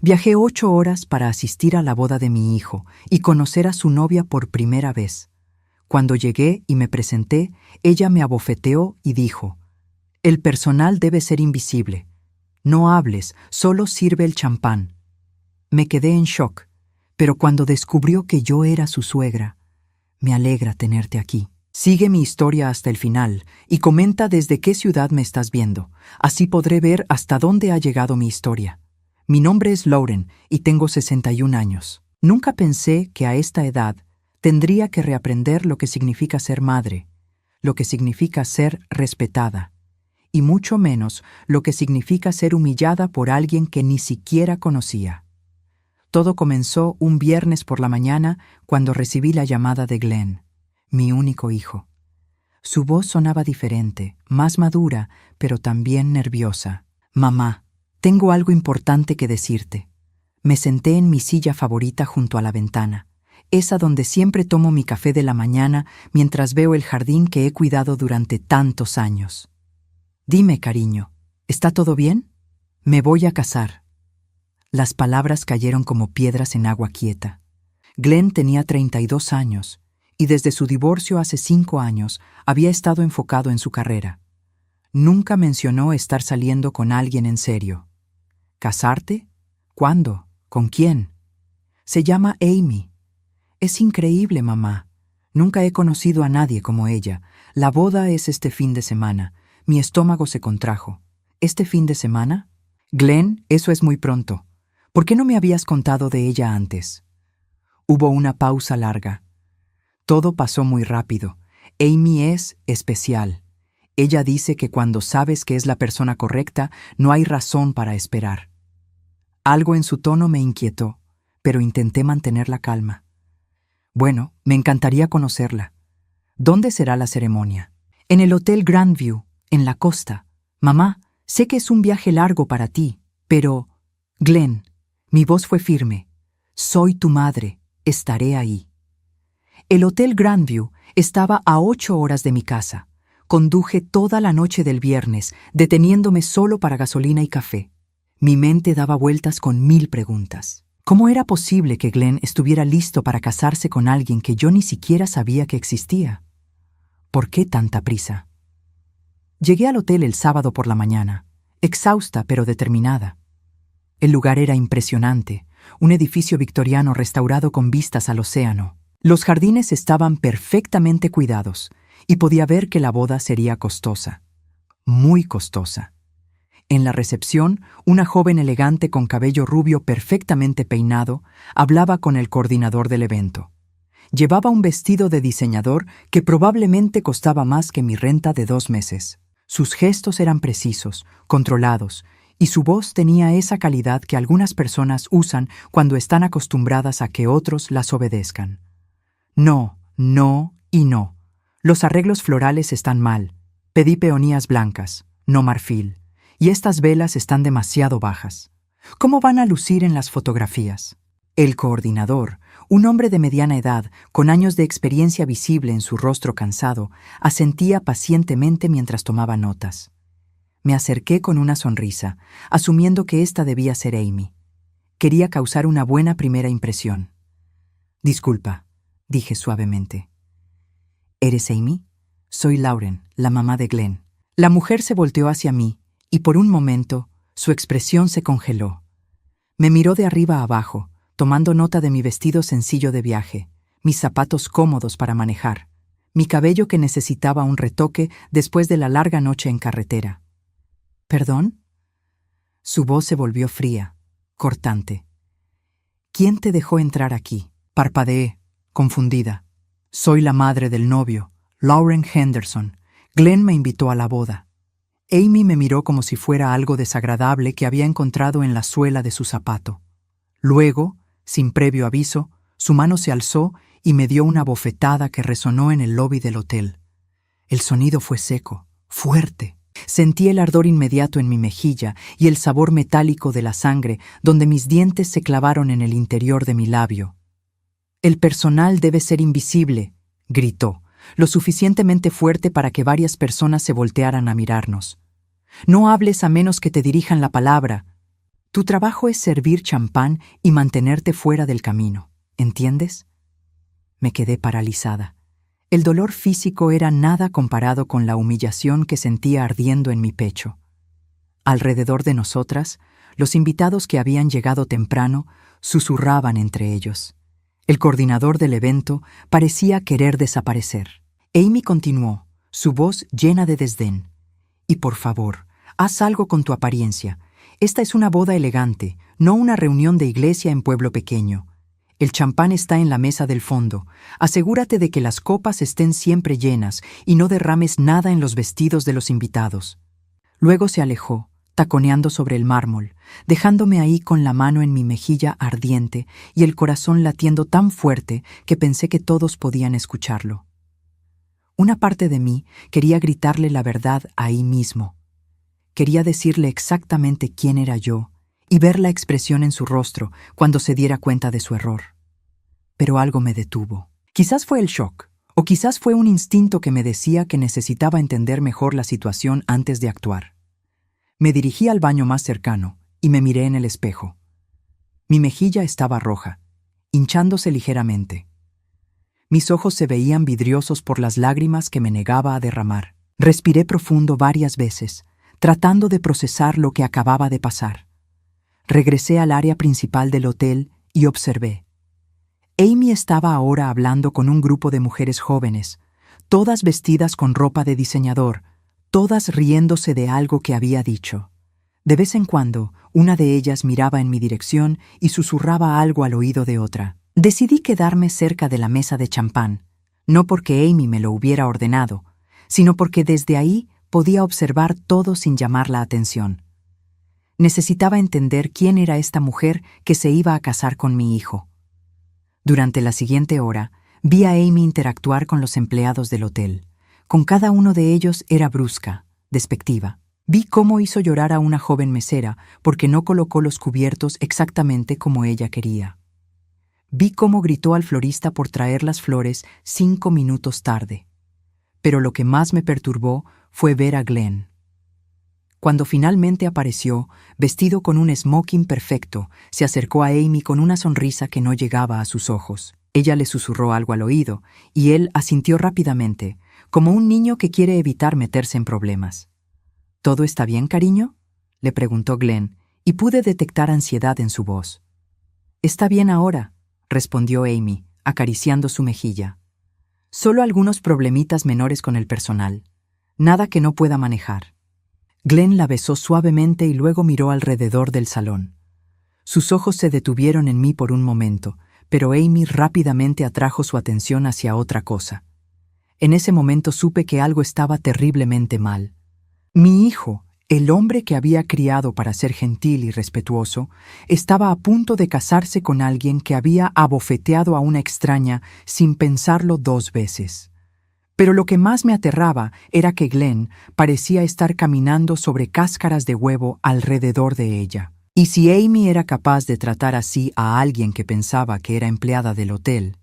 Viajé 8 horas para asistir a la boda de mi hijo y conocer a su novia por primera vez. Cuando llegué y me presenté, ella me abofeteó y dijo: «El personal debe ser invisible. No hables, solo sirve el champán». Me quedé en shock, pero cuando descubrió que yo era su suegra, me alegra tenerte aquí. Sigue mi historia hasta el final y comenta desde qué ciudad me estás viendo. Así podré ver hasta dónde ha llegado mi historia. Mi nombre es Lauren y tengo 61 años. Nunca pensé que a esta edad tendría que reaprender lo que significa ser madre, lo que significa ser respetada, y mucho menos lo que significa ser humillada por alguien que ni siquiera conocía. Todo comenzó un viernes por la mañana cuando recibí la llamada de Glenn, mi único hijo. Su voz sonaba diferente, más madura, pero también nerviosa. «Mamá, tengo algo importante que decirte». Me senté en mi silla favorita junto a la ventana, esa donde siempre tomo mi café de la mañana mientras veo el jardín que he cuidado durante tantos años. «Dime, cariño, ¿está todo bien? Me voy a casar». Las palabras cayeron como piedras en agua quieta. Glenn tenía 32 años y desde su divorcio hace 5 años había estado enfocado en su carrera. Nunca mencionó estar saliendo con alguien en serio. ¿Casarte? ¿Cuándo? ¿Con quién? Se llama Amy. Es increíble, mamá. Nunca he conocido a nadie como ella. La boda es este fin de semana. Mi estómago se contrajo. ¿Este fin de semana? Glenn, eso es muy pronto. ¿Por qué no me habías contado de ella antes? Hubo una pausa larga. Todo pasó muy rápido. Amy es especial. Ella dice que cuando sabes que es la persona correcta, no hay razón para esperar. Algo en su tono me inquietó, pero intenté mantener la calma. Bueno, me encantaría conocerla. ¿Dónde será la ceremonia? En el Hotel Grandview, en la costa. Mamá, sé que es un viaje largo para ti, pero... Glenn, mi voz fue firme. Soy tu madre, estaré ahí. El Hotel Grandview estaba a 8 horas de mi casa. Conduje toda la noche del viernes, deteniéndome solo para gasolina y café. Mi mente daba vueltas con 1000 preguntas. ¿Cómo era posible que Glenn estuviera listo para casarse con alguien que yo ni siquiera sabía que existía? ¿Por qué tanta prisa? Llegué al hotel el sábado por la mañana, exhausta pero determinada. El lugar era impresionante, un edificio victoriano restaurado con vistas al océano. Los jardines estaban perfectamente cuidados y podía ver que la boda sería costosa, muy costosa. En la recepción, una joven elegante con cabello rubio perfectamente peinado hablaba con el coordinador del evento. Llevaba un vestido de diseñador que probablemente costaba más que mi renta de 2 meses. Sus gestos eran precisos, controlados, y su voz tenía esa calidad que algunas personas usan cuando están acostumbradas a que otros las obedezcan. No, no y no. Los arreglos florales están mal. Pedí peonías blancas, no marfil. Y estas velas están demasiado bajas. ¿Cómo van a lucir en las fotografías? El coordinador, un hombre de mediana edad, con años de experiencia visible en su rostro cansado, asentía pacientemente mientras tomaba notas. Me acerqué con una sonrisa, asumiendo que esta debía ser Amy. Quería causar una buena primera impresión. «Disculpa», dije suavemente. «¿Eres Amy? Soy Lauren, la mamá de Glenn». La mujer se volteó hacia mí, y por un momento su expresión se congeló. Me miró de arriba a abajo, tomando nota de mi vestido sencillo de viaje, mis zapatos cómodos para manejar, mi cabello que necesitaba un retoque después de la larga noche en carretera. ¿Perdón? Su voz se volvió fría, cortante. ¿Quién te dejó entrar aquí? Parpadeé, confundida. Soy la madre del novio, Lauren Henderson. Glenn me invitó a la boda. Amy me miró como si fuera algo desagradable que había encontrado en la suela de su zapato. Luego, sin previo aviso, su mano se alzó y me dio una bofetada que resonó en el lobby del hotel. El sonido fue seco, fuerte. Sentí el ardor inmediato en mi mejilla y el sabor metálico de la sangre donde mis dientes se clavaron en el interior de mi labio. «El personal debe ser invisible», gritó, lo suficientemente fuerte para que varias personas se voltearan a mirarnos. «No hables a menos que te dirijan la palabra». Tu trabajo es servir champán y mantenerte fuera del camino, ¿entiendes? Me quedé paralizada. El dolor físico era nada comparado con la humillación que sentía ardiendo en mi pecho. Alrededor de nosotras, los invitados que habían llegado temprano susurraban entre ellos. El coordinador del evento parecía querer desaparecer. Amy continuó, su voz llena de desdén. Y por favor, haz algo con tu apariencia. Esta es una boda elegante, no una reunión de iglesia en pueblo pequeño. El champán está en la mesa del fondo. Asegúrate de que las copas estén siempre llenas y no derrames nada en los vestidos de los invitados. Luego se alejó, taconeando sobre el mármol, dejándome ahí con la mano en mi mejilla ardiente y el corazón latiendo tan fuerte que pensé que todos podían escucharlo. Una parte de mí quería gritarle la verdad ahí mismo. Quería decirle exactamente quién era yo y ver la expresión en su rostro cuando se diera cuenta de su error. Pero algo me detuvo. Quizás fue el shock, o quizás fue un instinto que me decía que necesitaba entender mejor la situación antes de actuar. Me dirigí al baño más cercano y me miré en el espejo. Mi mejilla estaba roja, hinchándose ligeramente. Mis ojos se veían vidriosos por las lágrimas que me negaba a derramar. Respiré profundo varias veces, tratando de procesar lo que acababa de pasar. Regresé al área principal del hotel y observé. Amy estaba ahora hablando con un grupo de mujeres jóvenes, todas vestidas con ropa de diseñador, todas riéndose de algo que había dicho. De vez en cuando, una de ellas miraba en mi dirección y susurraba algo al oído de otra. Decidí quedarme cerca de la mesa de champán, no porque Amy me lo hubiera ordenado, sino porque desde ahí podía observar todo sin llamar la atención. Necesitaba entender quién era esta mujer que se iba a casar con mi hijo. Durante la siguiente hora, vi a Amy interactuar con los empleados del hotel. Con cada uno de ellos era brusca, despectiva. Vi cómo hizo llorar a una joven mesera porque no colocó los cubiertos exactamente como ella quería. Vi cómo gritó al florista por traer las flores 5 minutos tarde. Pero lo que más me perturbó fue ver a Glenn. Cuando finalmente apareció, vestido con un smoking perfecto, se acercó a Amy con una sonrisa que no llegaba a sus ojos. Ella le susurró algo al oído, y él asintió rápidamente, como un niño que quiere evitar meterse en problemas. ¿Todo está bien, cariño?, le preguntó Glenn, y pude detectar ansiedad en su voz. «Está bien ahora», respondió Amy, acariciando su mejilla. «Solo algunos problemitas menores con el personal. Nada que no pueda manejar». Glenn la besó suavemente y luego miró alrededor del salón. Sus ojos se detuvieron en mí por un momento, pero Amy rápidamente atrajo su atención hacia otra cosa. En ese momento supe que algo estaba terriblemente mal. Mi hijo, el hombre que había criado para ser gentil y respetuoso, estaba a punto de casarse con alguien que había abofeteado a una extraña sin pensarlo 2 veces. Pero lo que más me aterraba era que Glenn parecía estar caminando sobre cáscaras de huevo alrededor de ella. Y si Amy era capaz de tratar así a alguien que pensaba que era empleada del hotel,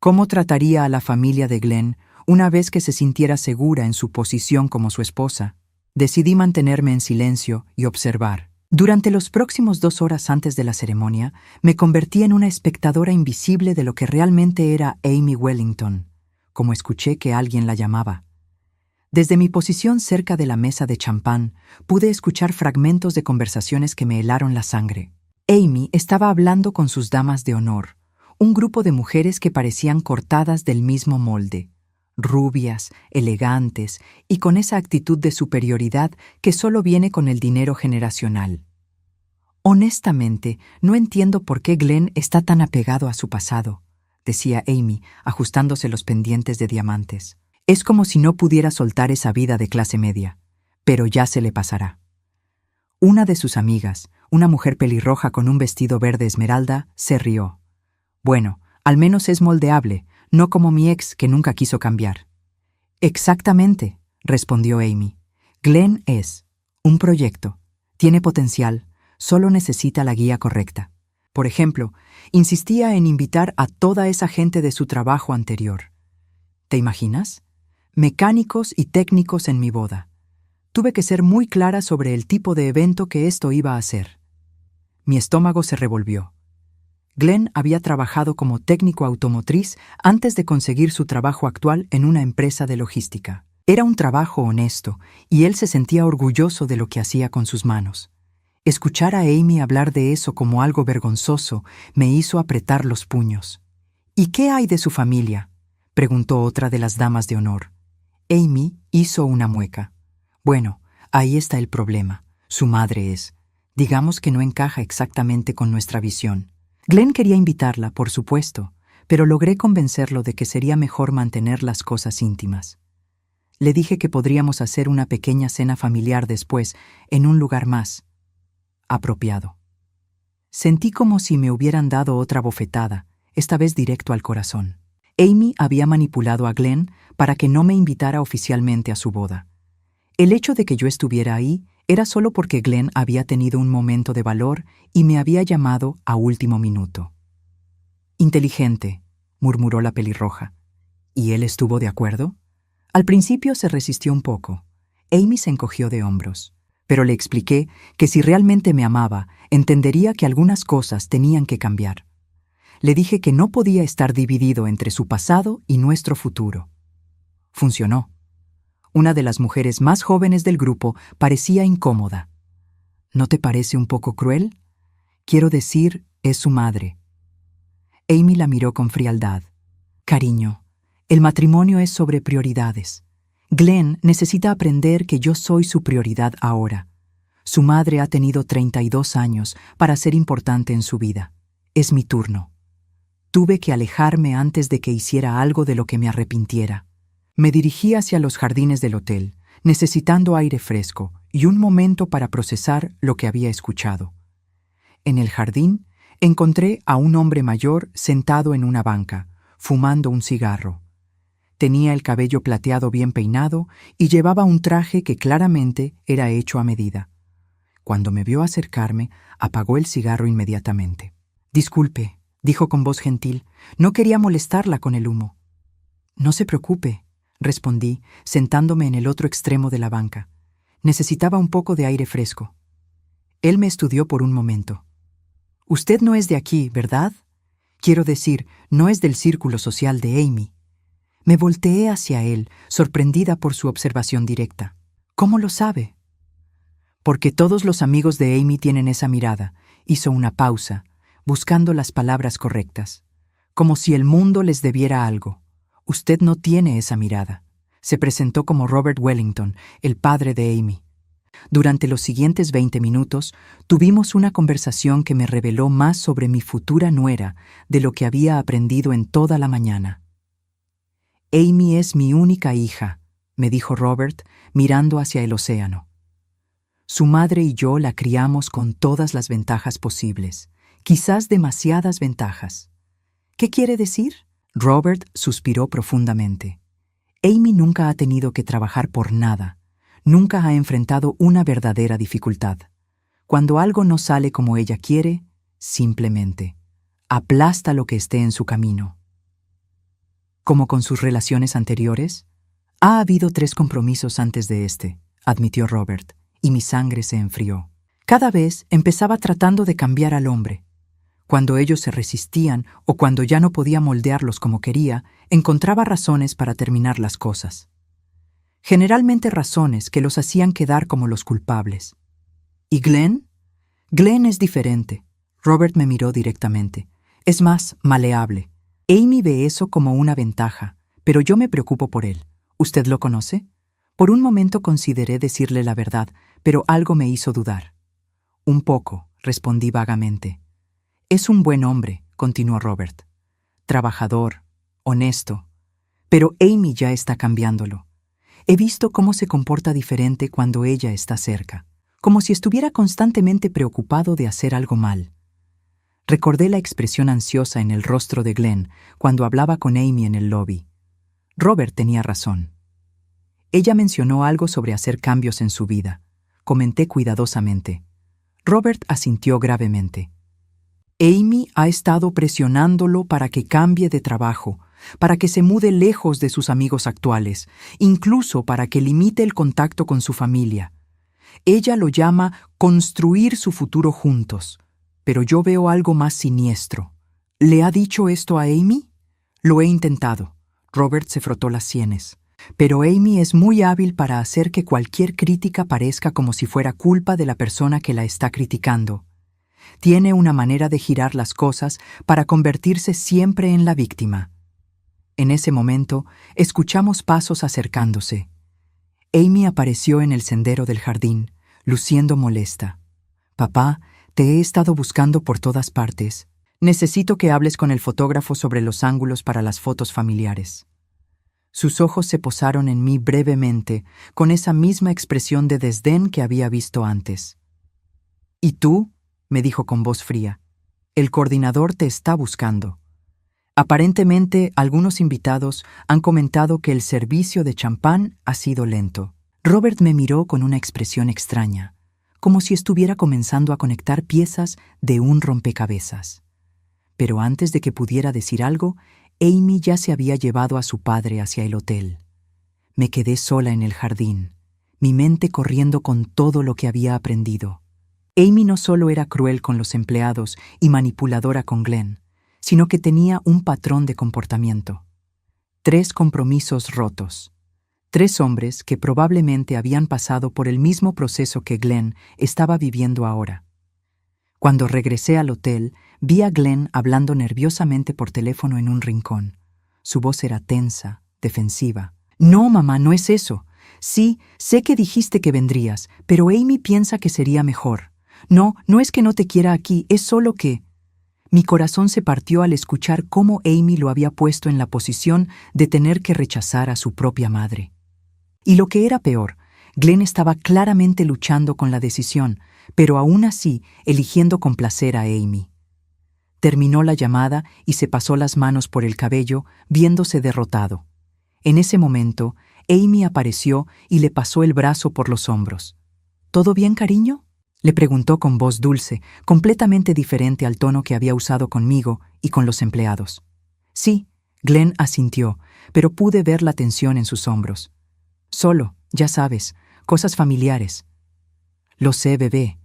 ¿cómo trataría a la familia de Glenn una vez que se sintiera segura en su posición como su esposa? Decidí mantenerme en silencio y observar. Durante los próximos 2 horas antes de la ceremonia, me convertí en una espectadora invisible de lo que realmente era Amy Wellington, como escuché que alguien la llamaba. Desde mi posición cerca de la mesa de champán, pude escuchar fragmentos de conversaciones que me helaron la sangre. Amy estaba hablando con sus damas de honor, un grupo de mujeres que parecían cortadas del mismo molde, rubias, elegantes y con esa actitud de superioridad que solo viene con el dinero generacional. Honestamente, no entiendo por qué Glenn está tan apegado a su pasado, decía Amy, ajustándose los pendientes de diamantes. Es como si no pudiera soltar esa vida de clase media, pero ya se le pasará. Una de sus amigas, una mujer pelirroja con un vestido verde esmeralda, se rió. Bueno, al menos es moldeable, no como mi ex que nunca quiso cambiar. Exactamente, respondió Amy. Glenn es un proyecto, tiene potencial, solo necesita la guía correcta. Por ejemplo, insistía en invitar a toda esa gente de su trabajo anterior. ¿Te imaginas? Mecánicos y técnicos en mi boda. Tuve que ser muy clara sobre el tipo de evento que esto iba a ser. Mi estómago se revolvió. Glenn había trabajado como técnico automotriz antes de conseguir su trabajo actual en una empresa de logística. Era un trabajo honesto y él se sentía orgulloso de lo que hacía con sus manos. Escuchar a Amy hablar de eso como algo vergonzoso me hizo apretar los puños. ¿Y qué hay de su familia?, preguntó otra de las damas de honor. Amy hizo una mueca. Bueno, ahí está el problema. Su madre es. Digamos que no encaja exactamente con nuestra visión. Glenn quería invitarla, por supuesto, pero logré convencerlo de que sería mejor mantener las cosas íntimas. Le dije que podríamos hacer una pequeña cena familiar después, en un lugar más apropiado. Sentí como si me hubieran dado otra bofetada, esta vez directo al corazón. Amy había manipulado a Glenn para que no me invitara oficialmente a su boda. El hecho de que yo estuviera ahí era solo porque Glenn había tenido un momento de valor y me había llamado a último minuto. Inteligente, murmuró la pelirroja. ¿Y él estuvo de acuerdo? Al principio se resistió un poco. Amy se encogió de hombros, pero le expliqué que si realmente me amaba, entendería que algunas cosas tenían que cambiar. Le dije que no podía estar dividido entre su pasado y nuestro futuro. Funcionó. Una de las mujeres más jóvenes del grupo parecía incómoda. ¿No te parece un poco cruel? Quiero decir, es su madre. Amy la miró con frialdad. Cariño, el matrimonio es sobre prioridades. Glenn necesita aprender que yo soy su prioridad ahora. Su madre ha tenido 32 años para ser importante en su vida. Es mi turno. Tuve que alejarme antes de que hiciera algo de lo que me arrepintiera. Me dirigí hacia los jardines del hotel, necesitando aire fresco y un momento para procesar lo que había escuchado. En el jardín encontré a un hombre mayor sentado en una banca, fumando un cigarro. Tenía el cabello plateado bien peinado y llevaba un traje que claramente era hecho a medida. Cuando me vio acercarme, apagó el cigarro inmediatamente. «Disculpe», dijo con voz gentil, «no quería molestarla con el humo». «No se preocupe», respondí, sentándome en el otro extremo de la banca. Necesitaba un poco de aire fresco. Él me estudió por un momento. «Usted no es de aquí, ¿verdad? Quiero decir, no es del círculo social de Amy». Me volteé hacia él, sorprendida por su observación directa. «¿Cómo lo sabe?» «Porque todos los amigos de Amy tienen esa mirada», hizo una pausa, buscando las palabras correctas. «Como si el mundo les debiera algo. Usted no tiene esa mirada». Se presentó como Robert Wellington, el padre de Amy. Durante los siguientes 20 minutos, tuvimos una conversación que me reveló más sobre mi futura nuera de lo que había aprendido en toda la mañana. «Amy es mi única hija», me dijo Robert, mirando hacia el océano. «Su madre y yo la criamos con todas las ventajas posibles, quizás demasiadas ventajas». «¿Qué quiere decir?». Robert suspiró profundamente. «Amy nunca ha tenido que trabajar por nada, nunca ha enfrentado una verdadera dificultad. Cuando algo no sale como ella quiere, simplemente aplasta lo que esté en su camino». «¿Como con sus relaciones anteriores?» «Ha habido 3 compromisos antes de este», admitió Robert, y mi sangre se enfrió. Cada vez empezaba tratando de cambiar al hombre. Cuando ellos se resistían o cuando ya no podía moldearlos como quería, encontraba razones para terminar las cosas. Generalmente razones que los hacían quedar como los culpables. ¿Y Glenn? Glenn es diferente. Robert me miró directamente. Es más maleable. Amy ve eso como una ventaja, pero yo me preocupo por él. ¿Usted lo conoce? Por un momento consideré decirle la verdad, pero algo me hizo dudar. Un poco, respondí vagamente. Es un buen hombre, continuó Robert. Trabajador, honesto. Pero Amy ya está cambiándolo. He visto cómo se comporta diferente cuando ella está cerca, como si estuviera constantemente preocupado de hacer algo mal. Recordé la expresión ansiosa en el rostro de Glenn cuando hablaba con Amy en el lobby. Robert tenía razón. Ella mencionó algo sobre hacer cambios en su vida. Comenté cuidadosamente. Robert asintió gravemente. Amy ha estado presionándolo para que cambie de trabajo, para que se mude lejos de sus amigos actuales, incluso para que limite el contacto con su familia. Ella lo llama construir su futuro juntos. Pero yo veo algo más siniestro. ¿Le ha dicho esto a Amy? Lo he intentado. Robert se frotó las sienes. Pero Amy es muy hábil para hacer que cualquier crítica parezca como si fuera culpa de la persona que la está criticando. Tiene una manera de girar las cosas para convertirse siempre en la víctima. En ese momento, escuchamos pasos acercándose. Amy apareció en el sendero del jardín, luciendo molesta. «Papá, te he estado buscando por todas partes. Necesito que hables con el fotógrafo sobre los ángulos para las fotos familiares». Sus ojos se posaron en mí brevemente, con esa misma expresión de desdén que había visto antes. «¿Y tú?», me dijo con voz fría. «El coordinador te está buscando». Aparentemente, algunos invitados han comentado que el servicio de champán ha sido lento. Robert me miró con una expresión extraña, como si estuviera comenzando a conectar piezas de un rompecabezas. Pero antes de que pudiera decir algo, Amy ya se había llevado a su padre hacia el hotel. Me quedé sola en el jardín, mi mente corriendo con todo lo que había aprendido. Amy no solo era cruel con los empleados y manipuladora con Glenn, sino que tenía un patrón de comportamiento. 3 compromisos rotos. 3 hombres que probablemente habían pasado por el mismo proceso que Glenn estaba viviendo ahora. Cuando regresé al hotel, vi a Glenn hablando nerviosamente por teléfono en un rincón. Su voz era tensa, defensiva. «No, mamá, no es eso. Sí, sé que dijiste que vendrías, pero Amy piensa que sería mejor. No, no es que no te quiera aquí, es solo que...» Mi corazón se partió al escuchar cómo Amy lo había puesto en la posición de tener que rechazar a su propia madre. Y lo que era peor, Glenn estaba claramente luchando con la decisión, pero aún así eligiendo complacer a Amy. Terminó la llamada y se pasó las manos por el cabello, viéndose derrotado. En ese momento, Amy apareció y le pasó el brazo por los hombros. «¿Todo bien, cariño?», le preguntó con voz dulce, completamente diferente al tono que había usado conmigo y con los empleados. «Sí», Glenn asintió, pero pude ver la tensión en sus hombros. «Solo, ya sabes, cosas familiares». «Lo sé, bebé,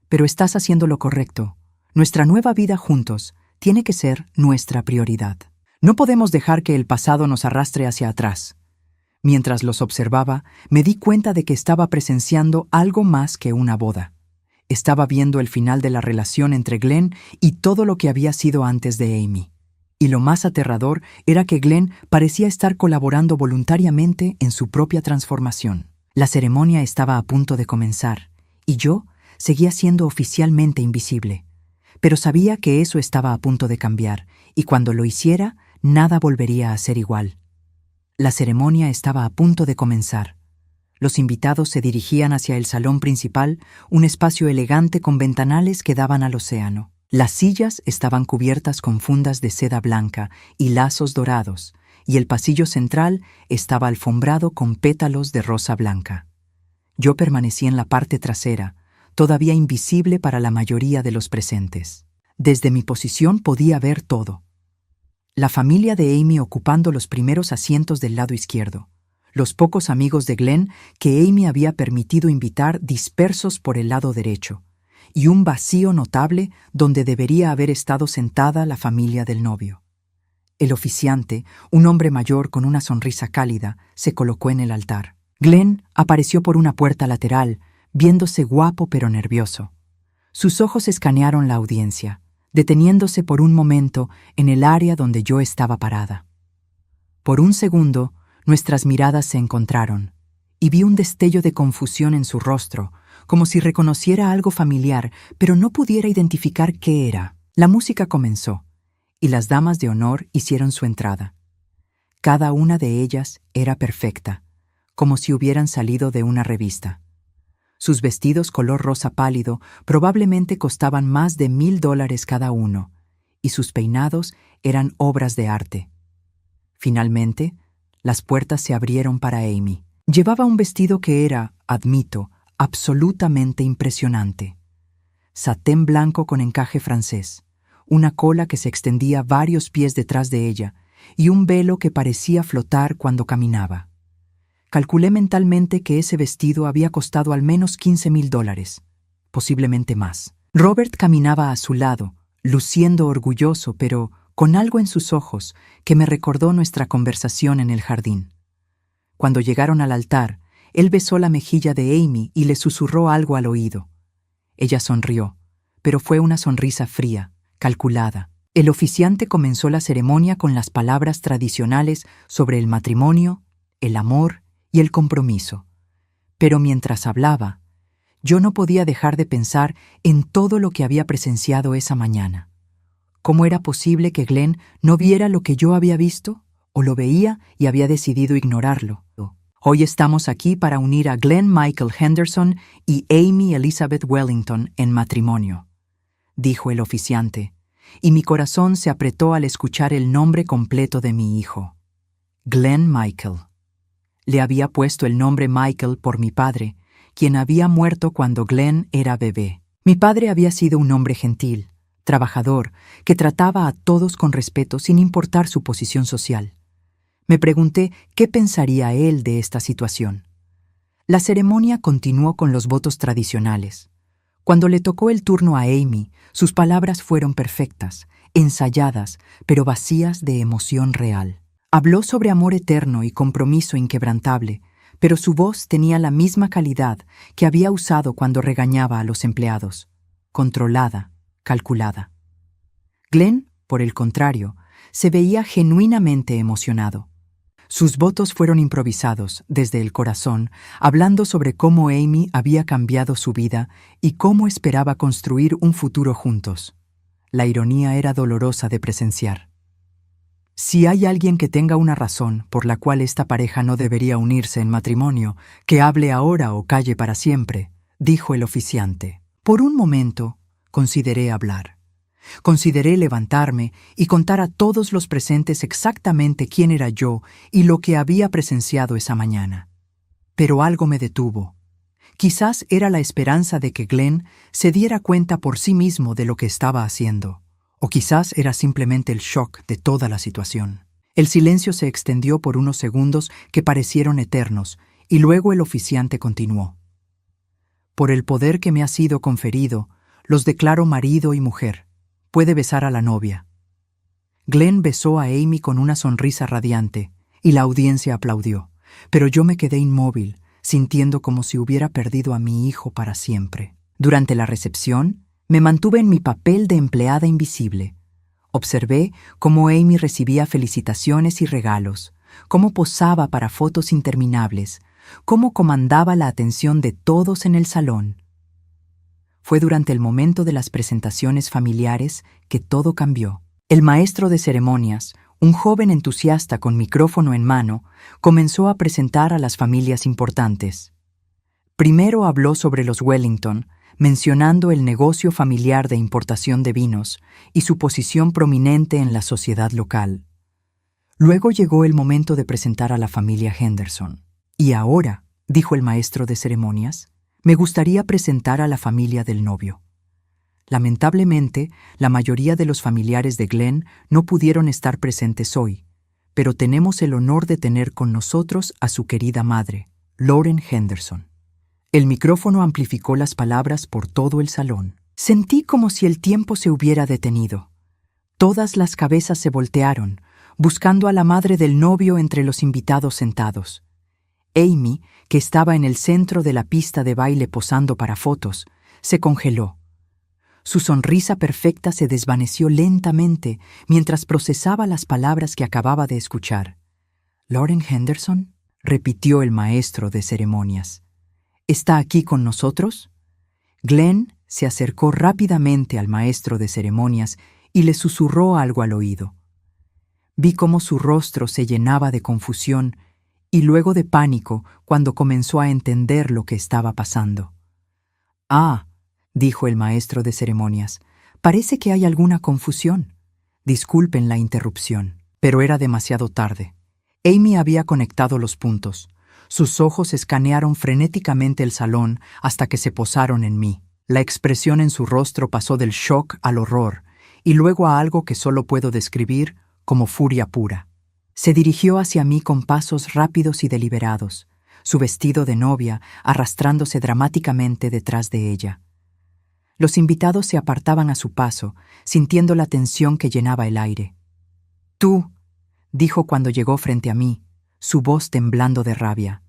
pero estás haciendo lo correcto. Nuestra nueva vida juntos tiene que ser nuestra prioridad. No podemos dejar que el pasado nos arrastre hacia atrás». Mientras los observaba, me di cuenta de que estaba presenciando algo más que una boda. Estaba viendo el final de la relación entre Glenn y todo lo que había sido antes de Amy. Y lo más aterrador era que Glenn parecía estar colaborando voluntariamente en su propia transformación. La ceremonia estaba a punto de comenzar, y yo seguía siendo oficialmente invisible. Pero sabía que eso estaba a punto de cambiar, y cuando lo hiciera, nada volvería a ser igual. La ceremonia estaba a punto de comenzar. Los invitados se dirigían hacia el salón principal, un espacio elegante con ventanales que daban al océano. Las sillas estaban cubiertas con fundas de seda blanca y lazos dorados, y el pasillo central estaba alfombrado con pétalos de rosa blanca. Yo permanecí en la parte trasera, todavía invisible para la mayoría de los presentes. Desde mi posición podía ver todo. La familia de Amy ocupando los primeros asientos del lado izquierdo. Los pocos amigos de Glenn que Amy había permitido invitar dispersos por el lado derecho, y un vacío notable donde debería haber estado sentada la familia del novio. El oficiante, un hombre mayor con una sonrisa cálida, se colocó en el altar. Glenn apareció por una puerta lateral, viéndose guapo pero nervioso. Sus ojos escanearon la audiencia, deteniéndose por un momento en el área donde yo estaba parada. Por un segundo, nuestras miradas se encontraron, y vi un destello de confusión en su rostro, como si reconociera algo familiar, pero no pudiera identificar qué era. La música comenzó, y las damas de honor hicieron su entrada. Cada una de ellas era perfecta, como si hubieran salido de una revista. Sus vestidos color rosa pálido probablemente costaban más de $1,000 cada uno, y sus peinados eran obras de arte. Finalmente, las puertas se abrieron para Amy. Llevaba un vestido que era, admito, absolutamente impresionante. Satén blanco con encaje francés, una cola que se extendía varios pies detrás de ella y un velo que parecía flotar cuando caminaba. Calculé mentalmente que ese vestido había costado al menos $15,000, posiblemente más. Robert caminaba a su lado, luciendo orgulloso, pero con algo en sus ojos que me recordó nuestra conversación en el jardín. Cuando llegaron al altar, él besó la mejilla de Amy y le susurró algo al oído. Ella sonrió, pero fue una sonrisa fría, calculada. El oficiante comenzó la ceremonia con las palabras tradicionales sobre el matrimonio, el amor y el compromiso. Pero mientras hablaba, yo no podía dejar de pensar en todo lo que había presenciado esa mañana. ¿Cómo era posible que Glenn no viera lo que yo había visto? ¿O lo veía y había decidido ignorarlo? Hoy estamos aquí para unir a Glenn Michael Henderson y Amy Elizabeth Wellington en matrimonio, dijo el oficiante, y mi corazón se apretó al escuchar el nombre completo de mi hijo. Glenn Michael. Le había puesto el nombre Michael por mi padre, quien había muerto cuando Glenn era bebé. Mi padre había sido un hombre gentil, trabajador, que trataba a todos con respeto sin importar su posición social. Me pregunté qué pensaría él de esta situación. La ceremonia continuó con los votos tradicionales. Cuando le tocó el turno a Amy, sus palabras fueron perfectas, ensayadas, pero vacías de emoción real. Habló sobre amor eterno y compromiso inquebrantable, pero su voz tenía la misma calidad que había usado cuando regañaba a los empleados, controlada, calculada. Glenn, por el contrario, se veía genuinamente emocionado. Sus votos fueron improvisados, desde el corazón, hablando sobre cómo Amy había cambiado su vida y cómo esperaba construir un futuro juntos. La ironía era dolorosa de presenciar. Si hay alguien que tenga una razón por la cual esta pareja no debería unirse en matrimonio, que hable ahora o calle para siempre, dijo el oficiante. Por un momento, consideré hablar. Consideré levantarme y contar a todos los presentes exactamente quién era yo y lo que había presenciado esa mañana. Pero algo me detuvo. Quizás era la esperanza de que Glenn se diera cuenta por sí mismo de lo que estaba haciendo. O quizás era simplemente el shock de toda la situación. El silencio se extendió por unos segundos que parecieron eternos, y luego el oficiante continuó. Por el poder que me ha sido conferido, los declaro marido y mujer. Puede besar a la novia. Glenn besó a Amy con una sonrisa radiante, y la audiencia aplaudió, pero yo me quedé inmóvil, sintiendo como si hubiera perdido a mi hijo para siempre. Durante la recepción, me mantuve en mi papel de empleada invisible. Observé cómo Amy recibía felicitaciones y regalos, cómo posaba para fotos interminables, cómo comandaba la atención de todos en el salón. Fue durante el momento de las presentaciones familiares que todo cambió. El maestro de ceremonias, un joven entusiasta con micrófono en mano, comenzó a presentar a las familias importantes. Primero habló sobre los Wellington, mencionando el negocio familiar de importación de vinos y su posición prominente en la sociedad local. Luego llegó el momento de presentar a la familia Henderson. Y ahora, dijo el maestro de ceremonias, me gustaría presentar a la familia del novio. Lamentablemente, la mayoría de los familiares de Glenn no pudieron estar presentes hoy, pero tenemos el honor de tener con nosotros a su querida madre, Lauren Henderson. El micrófono amplificó las palabras por todo el salón. Sentí como si el tiempo se hubiera detenido. Todas las cabezas se voltearon, buscando a la madre del novio entre los invitados sentados. Amy, que estaba en el centro de la pista de baile posando para fotos, se congeló. Su sonrisa perfecta se desvaneció lentamente mientras procesaba las palabras que acababa de escuchar. «¿Lauren Henderson?», repitió el maestro de ceremonias. «¿Está aquí con nosotros?». Glenn se acercó rápidamente al maestro de ceremonias y le susurró algo al oído. Vi cómo su rostro se llenaba de confusión y luego de pánico cuando comenzó a entender lo que estaba pasando. «Ah», dijo el maestro de ceremonias, «parece que hay alguna confusión. Disculpen la interrupción». Pero era demasiado tarde. Amy había conectado los puntos. Sus ojos escanearon frenéticamente el salón hasta que se posaron en mí. La expresión en su rostro pasó del shock al horror y luego a algo que solo puedo describir como furia pura. Se dirigió hacia mí con pasos rápidos y deliberados, su vestido de novia arrastrándose dramáticamente detrás de ella. Los invitados se apartaban a su paso, sintiendo la tensión que llenaba el aire. «Tú», dijo cuando llegó frente a mí, su voz temblando de rabia.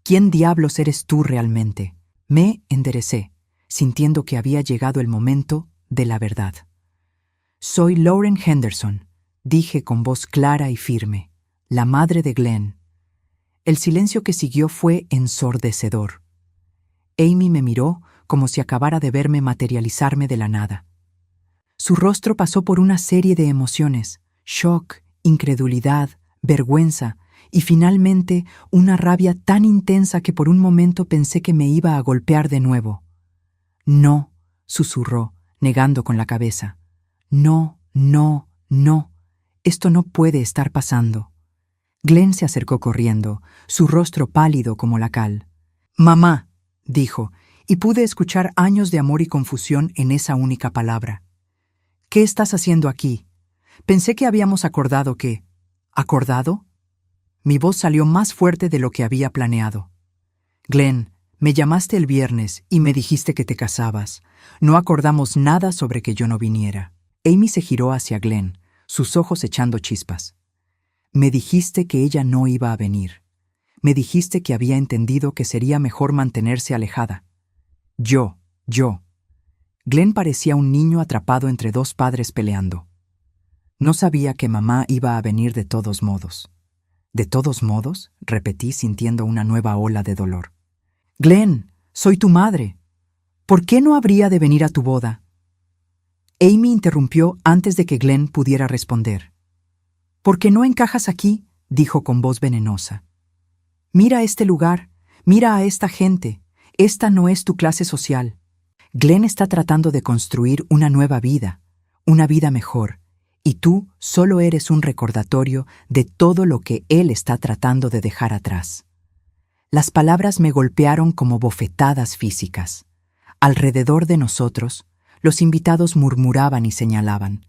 «¿Quién diablos eres tú realmente?» Me enderecé, sintiendo que había llegado el momento de la verdad. «Soy Lauren Henderson», dije con voz clara y firme, «la madre de Glenn». El silencio que siguió fue ensordecedor. Amy me miró como si acabara de verme materializarme de la nada. Su rostro pasó por una serie de emociones: shock, incredulidad, vergüenza y finalmente una rabia tan intensa que por un momento pensé que me iba a golpear de nuevo. «No», susurró, negando con la cabeza. «No, no, no. Esto no puede estar pasando». Glenn se acercó corriendo, su rostro pálido como la cal. «Mamá», dijo, y pude escuchar años de amor y confusión en esa única palabra. «¿Qué estás haciendo aquí? Pensé que habíamos acordado que...» «¿Acordado?» Mi voz salió más fuerte de lo que había planeado. «Glenn, me llamaste el viernes y me dijiste que te casabas. No acordamos nada sobre que yo no viniera». Amy se giró hacia Glenn, sus ojos echando chispas. «Me dijiste que ella no iba a venir. Me dijiste que había entendido que sería mejor mantenerse alejada. Yo. Glenn parecía un niño atrapado entre dos padres peleando. No sabía que mamá iba a venir de todos modos». «¿De todos modos?», repetí sintiendo una nueva ola de dolor. «Glenn, soy tu madre. ¿Por qué no habría de venir a tu boda?» Amy interrumpió antes de que Glenn pudiera responder. «¿Por qué no encajas aquí?», dijo con voz venenosa. «Mira este lugar, mira a esta gente. Esta no es tu clase social. Glenn está tratando de construir una nueva vida, una vida mejor, y tú solo eres un recordatorio de todo lo que él está tratando de dejar atrás». Las palabras me golpearon como bofetadas físicas. Alrededor de nosotros, los invitados murmuraban y señalaban.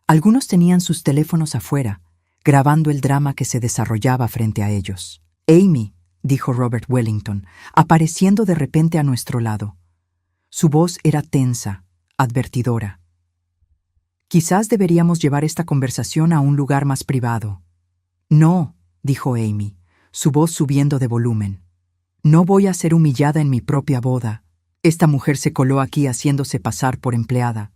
Algunos tenían sus teléfonos afuera, grabando el drama que se desarrollaba frente a ellos. «Amy», dijo Robert Wellington, apareciendo de repente a nuestro lado. Su voz era tensa, advertidora. «Quizás deberíamos llevar esta conversación a un lugar más privado». «No», dijo Amy, su voz subiendo de volumen. «No voy a ser humillada en mi propia boda. Esta mujer se coló aquí haciéndose pasar por empleada.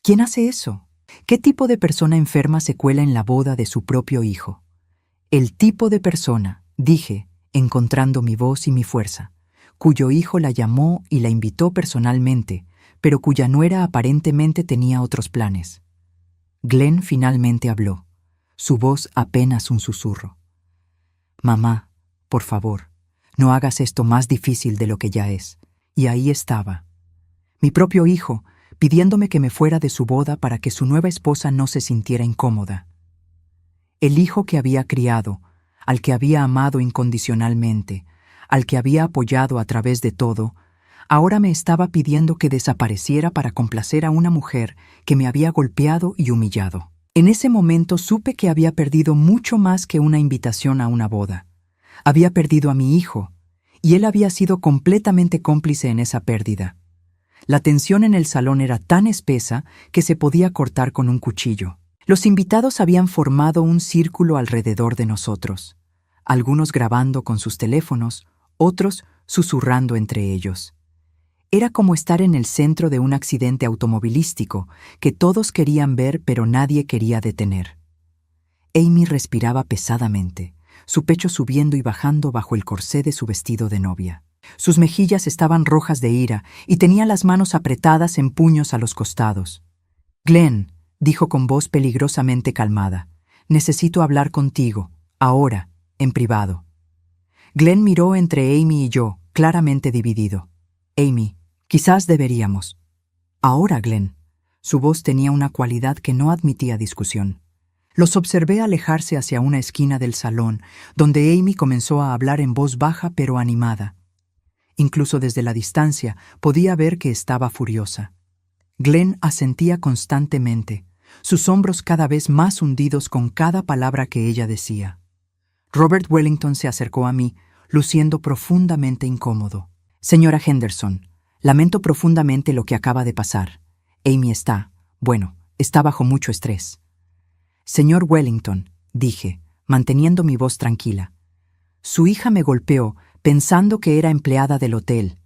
¿Quién hace eso? ¿Qué tipo de persona enferma se cuela en la boda de su propio hijo?» «El tipo de persona», dije, encontrando mi voz y mi fuerza, «cuyo hijo la llamó y la invitó personalmente, pero cuya nuera aparentemente tenía otros planes». Glenn finalmente habló, su voz apenas un susurro. «Mamá, por favor, no hagas esto más difícil de lo que ya es». Y ahí estaba, mi propio hijo, pidiéndome que me fuera de su boda para que su nueva esposa no se sintiera incómoda. El hijo que había criado, al que había amado incondicionalmente, al que había apoyado a través de todo, ahora me estaba pidiendo que desapareciera para complacer a una mujer que me había golpeado y humillado. En ese momento supe que había perdido mucho más que una invitación a una boda. Había perdido a mi hijo, y él había sido completamente cómplice en esa pérdida. La tensión en el salón era tan espesa que se podía cortar con un cuchillo. Los invitados habían formado un círculo alrededor de nosotros, algunos grabando con sus teléfonos, otros susurrando entre ellos. Era como estar en el centro de un accidente automovilístico que todos querían ver pero nadie quería detener. Amy respiraba pesadamente, su pecho subiendo y bajando bajo el corsé de su vestido de novia. Sus mejillas estaban rojas de ira y tenía las manos apretadas en puños a los costados. «Glenn», dijo con voz peligrosamente calmada, «necesito hablar contigo, ahora, en privado». Glenn miró entre Amy y yo, claramente dividido. «Amy, quizás deberíamos». «Ahora, Glenn». Su voz tenía una cualidad que no admitía discusión. Los observé alejarse hacia una esquina del salón, donde Amy comenzó a hablar en voz baja pero animada. Incluso desde la distancia podía ver que estaba furiosa. Glenn asentía constantemente, sus hombros cada vez más hundidos con cada palabra que ella decía. Robert Wellington se acercó a mí, luciendo profundamente incómodo. «Señora Henderson, Lamento profundamente lo que acaba de pasar. Amy está bajo mucho estrés. Señor Wellington, dije, manteniendo mi voz tranquila. Su hija me golpeó pensando que era empleada del hotel.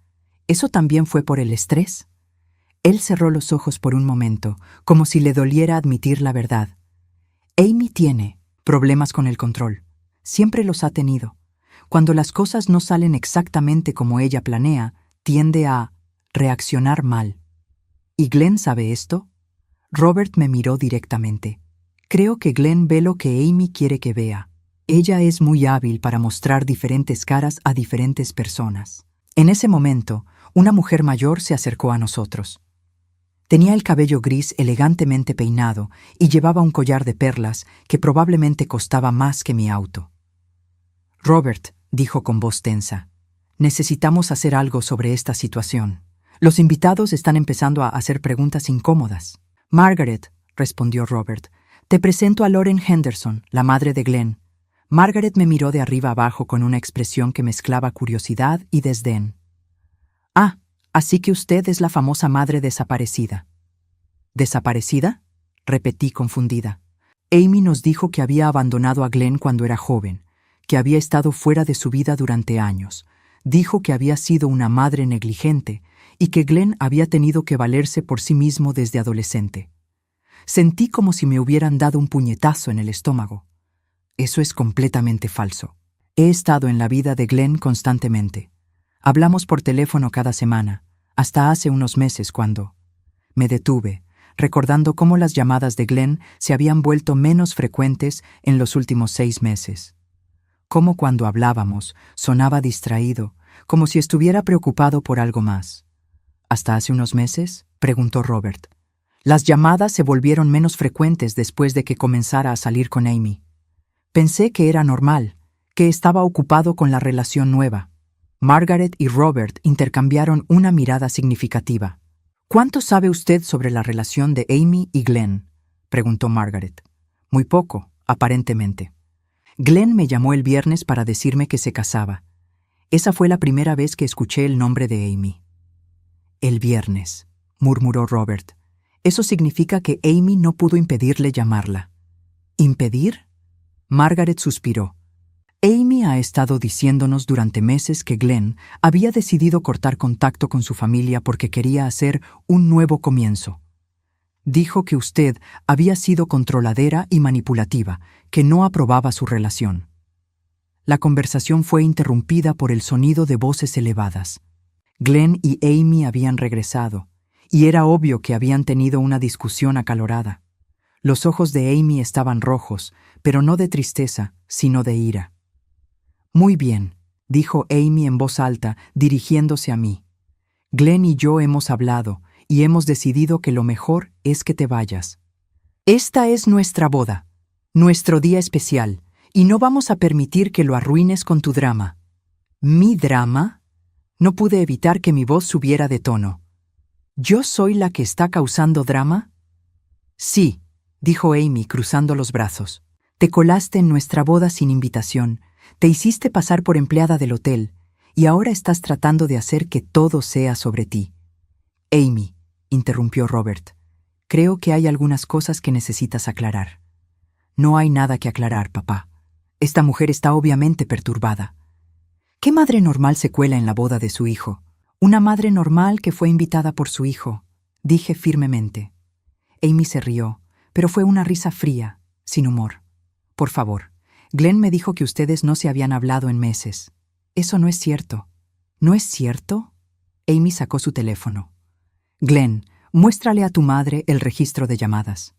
¿Eso también fue por el estrés? Él cerró los ojos por un momento, como si le doliera admitir la verdad. Amy tiene problemas con el control. Siempre los ha tenido. Cuando las cosas no salen exactamente como ella planea, tiende a reaccionar mal. ¿Y Glenn sabe esto? Robert me miró directamente. Creo que Glenn ve lo que Amy quiere que vea. Ella es muy hábil para mostrar diferentes caras a diferentes personas. En ese momento, una mujer mayor se acercó a nosotros. Tenía el cabello gris elegantemente peinado y llevaba un collar de perlas que probablemente costaba más que mi auto. Robert, dijo con voz tensa, necesitamos hacer algo sobre esta situación. Los invitados están empezando a hacer preguntas incómodas. Margaret, respondió Robert, te presento a Lauren Henderson, la madre de Glenn. Margaret me miró de arriba abajo con una expresión que mezclaba curiosidad y desdén. Ah, así que usted es la famosa madre desaparecida. ¿Desaparecida? Repetí confundida. Amy nos dijo que había abandonado a Glenn cuando era joven, que había estado fuera de su vida durante años. Dijo que había sido una madre negligente y que Glenn había tenido que valerse por sí mismo desde adolescente. Sentí como si me hubieran dado un puñetazo en el estómago. Eso es completamente falso. He estado en la vida de Glenn constantemente. Hablamos por teléfono cada semana, hasta hace unos meses cuando me detuve, recordando cómo las llamadas de Glenn se habían vuelto menos frecuentes en los últimos 6 meses. Cómo cuando hablábamos sonaba distraído, como si estuviera preocupado por algo más. ¿Hasta hace unos meses?, preguntó Robert. Las llamadas se volvieron menos frecuentes después de que comenzara a salir con Amy. Pensé que era normal, que estaba ocupado con la relación nueva. Margaret y Robert intercambiaron una mirada significativa. ¿Cuánto sabe usted sobre la relación de Amy y Glenn?, preguntó Margaret. Muy poco, aparentemente. Glenn me llamó el viernes para decirme que se casaba. Esa fue la primera vez que escuché el nombre de Amy. El viernes, murmuró Robert. Eso significa que Amy no pudo impedirle llamarla. ¿Impedir? Margaret suspiró. Amy ha estado diciéndonos durante meses que Glenn había decidido cortar contacto con su familia porque quería hacer un nuevo comienzo. Dijo que usted había sido controladora y manipulativa, que no aprobaba su relación. La conversación fue interrumpida por el sonido de voces elevadas. Glenn y Amy habían regresado, y era obvio que habían tenido una discusión acalorada. Los ojos de Amy estaban rojos, pero no de tristeza, sino de ira. Muy bien, dijo Amy en voz alta, dirigiéndose a mí. Glenn y yo hemos hablado, y hemos decidido que lo mejor es que te vayas. Esta es nuestra boda, nuestro día especial, y no vamos a permitir que lo arruines con tu drama. ¿Mi drama? No pude evitar que mi voz subiera de tono. ¿Yo soy la que está causando drama? Sí, dijo Amy cruzando los brazos. Te colaste en nuestra boda sin invitación, te hiciste pasar por empleada del hotel, y ahora estás tratando de hacer que todo sea sobre ti. Amy, interrumpió Robert, creo que hay algunas cosas que necesitas aclarar. No hay nada que aclarar, papá. Esta mujer está obviamente perturbada. ¿Qué madre normal se cuela en la boda de su hijo? Una madre normal que fue invitada por su hijo, dije firmemente. Amy se rió, pero fue una risa fría, sin humor. Por favor, Glenn me dijo que ustedes no se habían hablado en meses. Eso no es cierto. ¿No es cierto? Amy sacó su teléfono. Glenn, muéstrale a tu madre el registro de llamadas.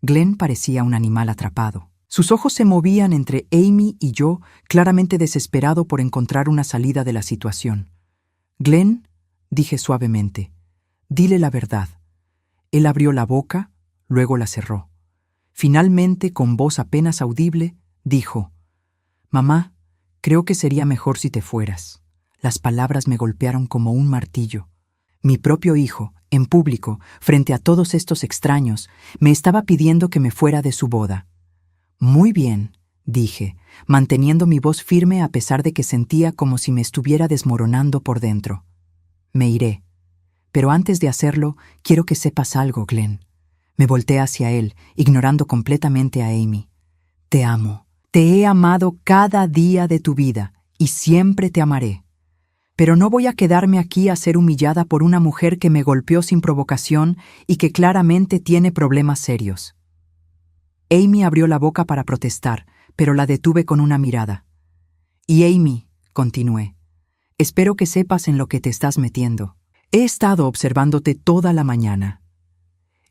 Glenn parecía un animal atrapado. Sus ojos se movían entre Amy y yo, claramente desesperado por encontrar una salida de la situación. Glenn, dije suavemente, dile la verdad. Él abrió la boca, luego la cerró. Finalmente, con voz apenas audible, dijo, «Mamá, creo que sería mejor si te fueras». Las palabras me golpearon como un martillo. Mi propio hijo, en público, frente a todos estos extraños, me estaba pidiendo que me fuera de su boda. «Muy bien», dije, manteniendo mi voz firme a pesar de que sentía como si me estuviera desmoronando por dentro. «Me iré. Pero antes de hacerlo, quiero que sepas algo, Glenn. Me volteé hacia él, ignorando completamente a Amy. Te amo. Te he amado cada día de tu vida, y siempre te amaré. Pero no voy a quedarme aquí a ser humillada por una mujer que me golpeó sin provocación y que claramente tiene problemas serios. Amy abrió la boca para protestar, pero la detuve con una mirada. Y Amy, continué, espero que sepas en lo que te estás metiendo. He estado observándote toda la mañana.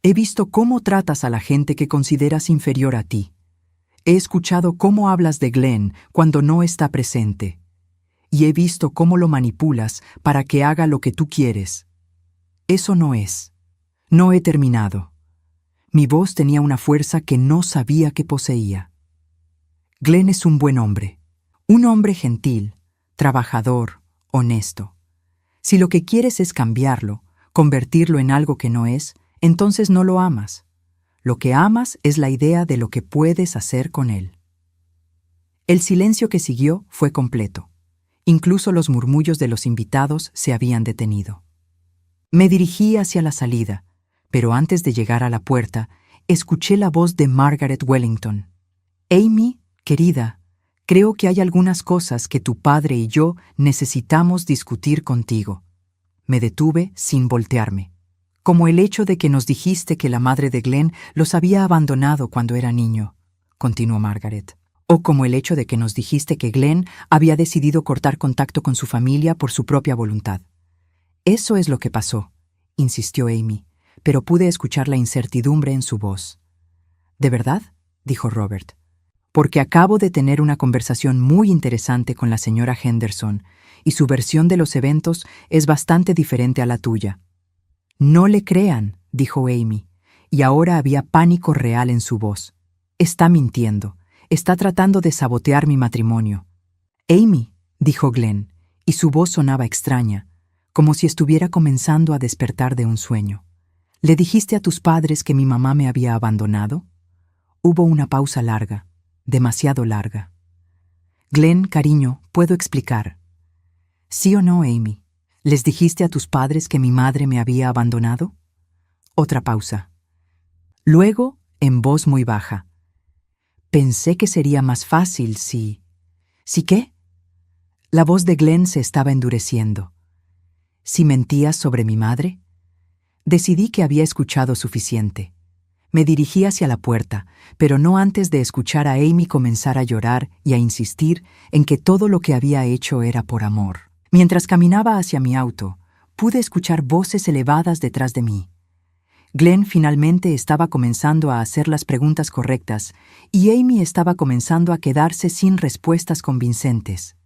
He visto cómo tratas a la gente que consideras inferior a ti. He escuchado cómo hablas de Glenn cuando no está presente. Y he visto cómo lo manipulas para que haga lo que tú quieres. Eso no es. No he terminado. Mi voz tenía una fuerza que no sabía que poseía. Glenn es un buen hombre. Un hombre gentil, trabajador, honesto. Si lo que quieres es cambiarlo, convertirlo en algo que no es, entonces no lo amas. Lo que amas es la idea de lo que puedes hacer con él. El silencio que siguió fue completo. Incluso los murmullos de los invitados se habían detenido. Me dirigí hacia la salida, pero antes de llegar a la puerta, escuché la voz de Margaret Wellington. Amy, querida, creo que hay algunas cosas que tu padre y yo necesitamos discutir contigo. Me detuve sin voltearme. Como el hecho de que nos dijiste que la madre de Glenn los había abandonado cuando era niño, continuó Margaret. O como el hecho de que nos dijiste que Glenn había decidido cortar contacto con su familia por su propia voluntad. Eso es lo que pasó, insistió Amy, pero pude escuchar la incertidumbre en su voz. ¿De verdad?, dijo Robert. Porque acabo de tener una conversación muy interesante con la señora Henderson, y su versión de los eventos es bastante diferente a la tuya. No le crean, dijo Amy, y ahora había pánico real en su voz. Está mintiendo. Está tratando de sabotear mi matrimonio. Amy, dijo Glenn, y su voz sonaba extraña, como si estuviera comenzando a despertar de un sueño. ¿Le dijiste a tus padres que mi mamá me había abandonado? Hubo una pausa larga, demasiado larga. Glenn, cariño, puedo explicar. ¿Sí o no, Amy? ¿Les dijiste a tus padres que mi madre me había abandonado? Otra pausa. Luego, en voz muy baja. Pensé que sería más fácil si... ¿Sí qué? La voz de Glenn se estaba endureciendo. ¿Si mentías sobre mi madre? Decidí que había escuchado suficiente. Me dirigí hacia la puerta, pero no antes de escuchar a Amy comenzar a llorar y a insistir en que todo lo que había hecho era por amor. Mientras caminaba hacia mi auto, pude escuchar voces elevadas detrás de mí. Glenn finalmente estaba comenzando a hacer las preguntas correctas y Amy estaba comenzando a quedarse sin respuestas convincentes.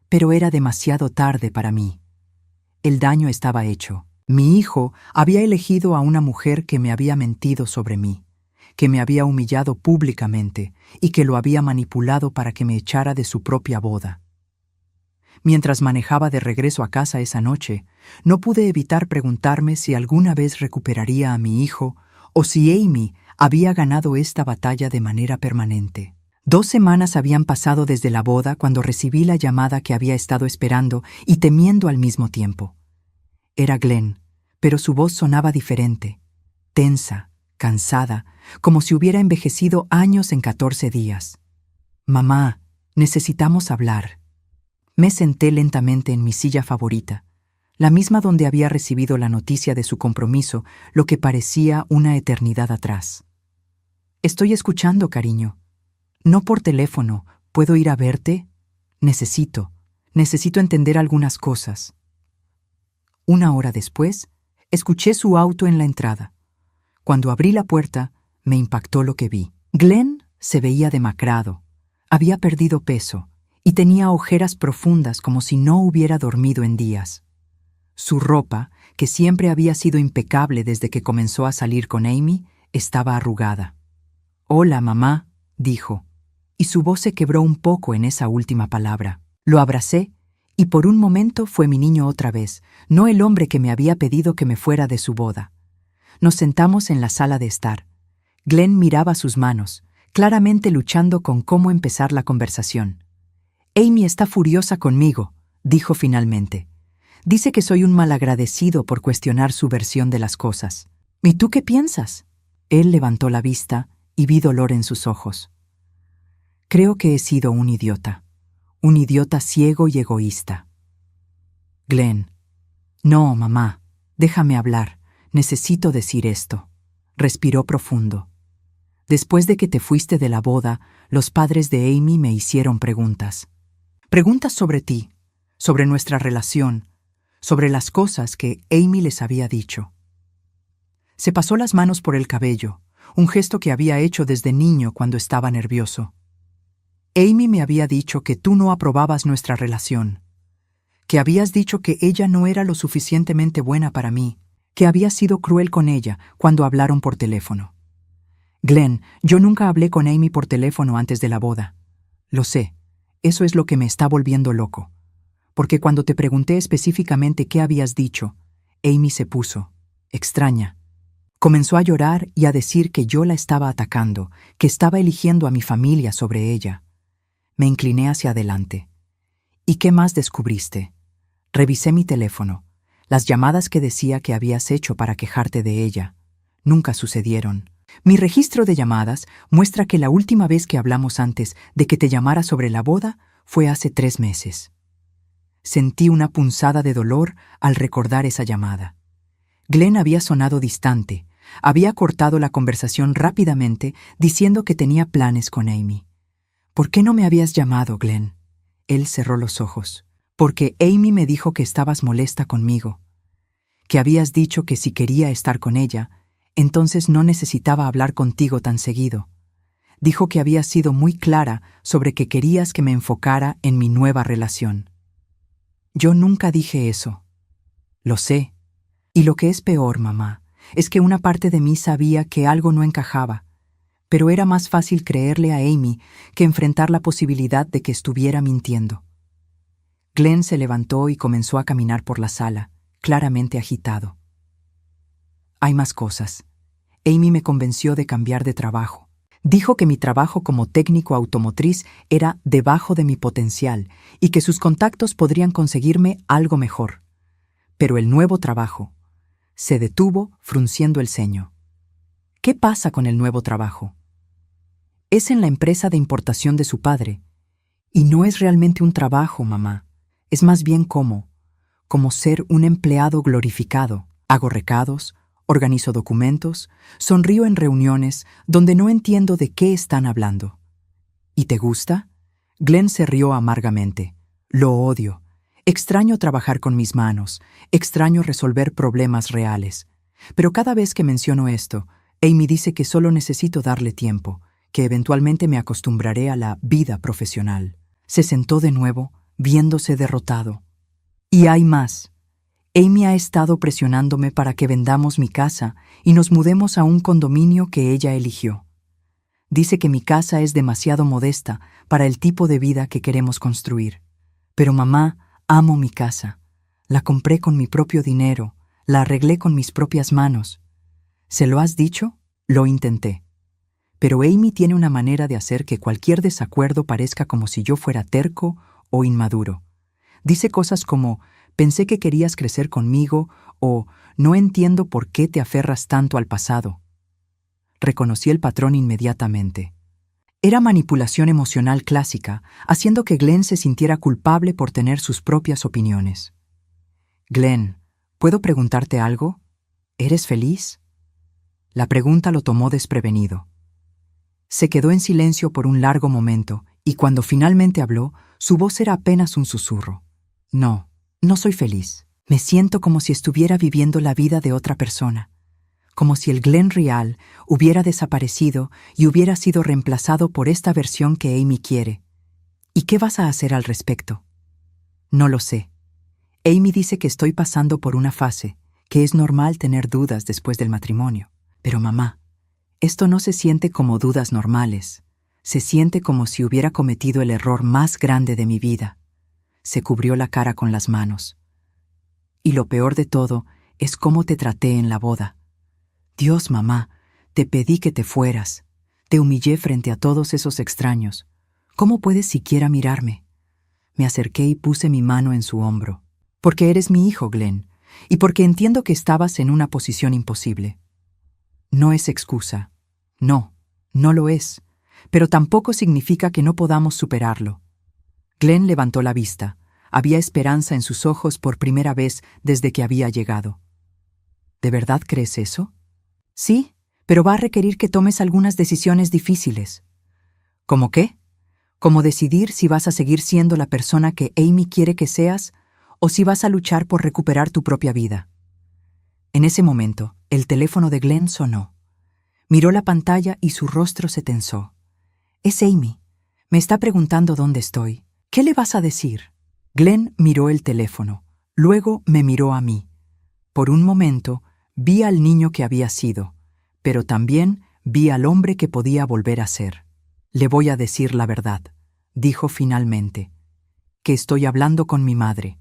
Pero era demasiado tarde para mí. El daño estaba hecho. Mi hijo había elegido a una mujer que me había mentido sobre mí, que me había humillado públicamente y que lo había manipulado para que me echara de su propia boda. Mientras manejaba de regreso a casa esa noche, no pude evitar preguntarme si alguna vez recuperaría a mi hijo o si Amy había ganado esta batalla de manera permanente. 2 semanas habían pasado desde la boda cuando recibí la llamada que había estado esperando y temiendo al mismo tiempo. Era Glenn, pero su voz sonaba diferente, tensa, cansada, como si hubiera envejecido años en 14 días. «Mamá, necesitamos hablar». Me senté lentamente en mi silla favorita, la misma donde había recibido la noticia de su compromiso, lo que parecía una eternidad atrás. «Estoy escuchando, cariño. No por teléfono. ¿Puedo ir a verte? Necesito entender algunas cosas». 1 hora después, escuché su auto en la entrada. Cuando abrí la puerta, me impactó lo que vi. Glenn se veía demacrado, había perdido peso y tenía ojeras profundas como si no hubiera dormido en días. Su ropa, que siempre había sido impecable desde que comenzó a salir con Amy, estaba arrugada. «Hola, mamá», dijo, y su voz se quebró un poco en esa última palabra. Lo abracé, y por un momento fue mi niño otra vez, no el hombre que me había pedido que me fuera de su boda. Nos sentamos en la sala de estar. Glenn miraba sus manos, claramente luchando con cómo empezar la conversación. «Amy está furiosa conmigo», dijo finalmente. Dice que soy un malagradecido por cuestionar su versión de las cosas. ¿Y tú qué piensas? Él levantó la vista y vi dolor en sus ojos. Creo que he sido un idiota ciego y egoísta. Glenn. No, mamá, déjame hablar, necesito decir esto. Respiró profundo. Después de que te fuiste de la boda, los padres de Amy me hicieron preguntas. Preguntas sobre ti, sobre nuestra relación, sobre las cosas que Amy les había dicho. Se pasó las manos por el cabello, un gesto que había hecho desde niño cuando estaba nervioso. Amy me había dicho que tú no aprobabas nuestra relación, que habías dicho que ella no era lo suficientemente buena para mí, que habías sido cruel con ella cuando hablaron por teléfono. Glenn, yo nunca hablé con Amy por teléfono antes de la boda. Lo sé, eso es lo que me está volviendo loco. Porque cuando te pregunté específicamente qué habías dicho, Amy se puso extraña. Comenzó a llorar y a decir que yo la estaba atacando, que estaba eligiendo a mi familia sobre ella. Me incliné hacia adelante. ¿Y qué más descubriste? Revisé mi teléfono. Las llamadas que decía que habías hecho para quejarte de ella nunca sucedieron. Mi registro de llamadas muestra que la última vez que hablamos antes de que te llamara sobre la boda fue hace 3 meses. Sentí una punzada de dolor al recordar esa llamada. Glenn había sonado distante. Había cortado la conversación rápidamente diciendo que tenía planes con Amy. ¿Por qué no me habías llamado, Glenn? Él cerró los ojos. Porque Amy me dijo que estabas molesta conmigo, que habías dicho que si quería estar con ella, entonces no necesitaba hablar contigo tan seguido. Dijo que habías sido muy clara sobre que querías que me enfocara en mi nueva relación. Yo nunca dije eso. Lo sé. Y lo que es peor, mamá, es que una parte de mí sabía que algo no encajaba, pero era más fácil creerle a Amy que enfrentar la posibilidad de que estuviera mintiendo. Glenn se levantó y comenzó a caminar por la sala, claramente agitado. Hay más cosas. Amy me convenció de cambiar de trabajo. Dijo que mi trabajo como técnico automotriz era debajo de mi potencial y que sus contactos podrían conseguirme algo mejor. Pero el nuevo trabajo... Se detuvo, frunciendo el ceño. ¿Qué pasa con el nuevo trabajo? Es en la empresa de importación de su padre. Y no es realmente un trabajo, mamá. Es más bien como ser un empleado glorificado. Hago recados, organizo documentos, sonrío en reuniones donde no entiendo de qué están hablando. ¿Y te gusta? Glenn se rió amargamente. Lo odio. Extraño trabajar con mis manos, extraño resolver problemas reales. Pero cada vez que menciono esto, Amy dice que solo necesito darle tiempo, que eventualmente me acostumbraré a la vida profesional. Se sentó de nuevo, viéndose derrotado. Y hay más. Amy ha estado presionándome para que vendamos mi casa y nos mudemos a un condominio que ella eligió. Dice que mi casa es demasiado modesta para el tipo de vida que queremos construir. Pero mamá, amo mi casa. La compré con mi propio dinero, la arreglé con mis propias manos. ¿Se lo has dicho? Lo intenté. Pero Amy tiene una manera de hacer que cualquier desacuerdo parezca como si yo fuera terco o inmaduro. Dice cosas como, pensé que querías crecer conmigo, o no entiendo por qué te aferras tanto al pasado. Reconocí el patrón inmediatamente. Era manipulación emocional clásica, haciendo que Glenn se sintiera culpable por tener sus propias opiniones. Glenn, ¿puedo preguntarte algo? ¿Eres feliz? La pregunta lo tomó desprevenido. Se quedó en silencio por un largo momento, y cuando finalmente habló, su voz era apenas un susurro. No, no soy feliz. Me siento como si estuviera viviendo la vida de otra persona. Como si el Glenn real hubiera desaparecido y hubiera sido reemplazado por esta versión que Amy quiere. ¿Y qué vas a hacer al respecto? No lo sé. Amy dice que estoy pasando por una fase, que es normal tener dudas después del matrimonio. Pero mamá, esto no se siente como dudas normales. Se siente como si hubiera cometido el error más grande de mi vida. Se cubrió la cara con las manos. Y lo peor de todo es cómo te traté en la boda. Dios, mamá, te pedí que te fueras. Te humillé frente a todos esos extraños. ¿Cómo puedes siquiera mirarme? Me acerqué y puse mi mano en su hombro. Porque eres mi hijo, Glenn, y porque entiendo que estabas en una posición imposible. No es excusa. No, no lo es, pero tampoco significa que no podamos superarlo. Glenn levantó la vista. Había esperanza en sus ojos por primera vez desde que había llegado. ¿De verdad crees eso? Sí, pero va a requerir que tomes algunas decisiones difíciles. ¿Cómo qué? Como decidir si vas a seguir siendo la persona que Amy quiere que seas o si vas a luchar por recuperar tu propia vida. En ese momento, el teléfono de Glenn sonó. Miró la pantalla y su rostro se tensó. Es Amy. Me está preguntando dónde estoy. ¿Qué le vas a decir? Glenn miró el teléfono. Luego me miró a mí. Por un momento, vi al niño que había sido, pero también vi al hombre que podía volver a ser. Le voy a decir la verdad, dijo finalmente, que estoy hablando con mi madre.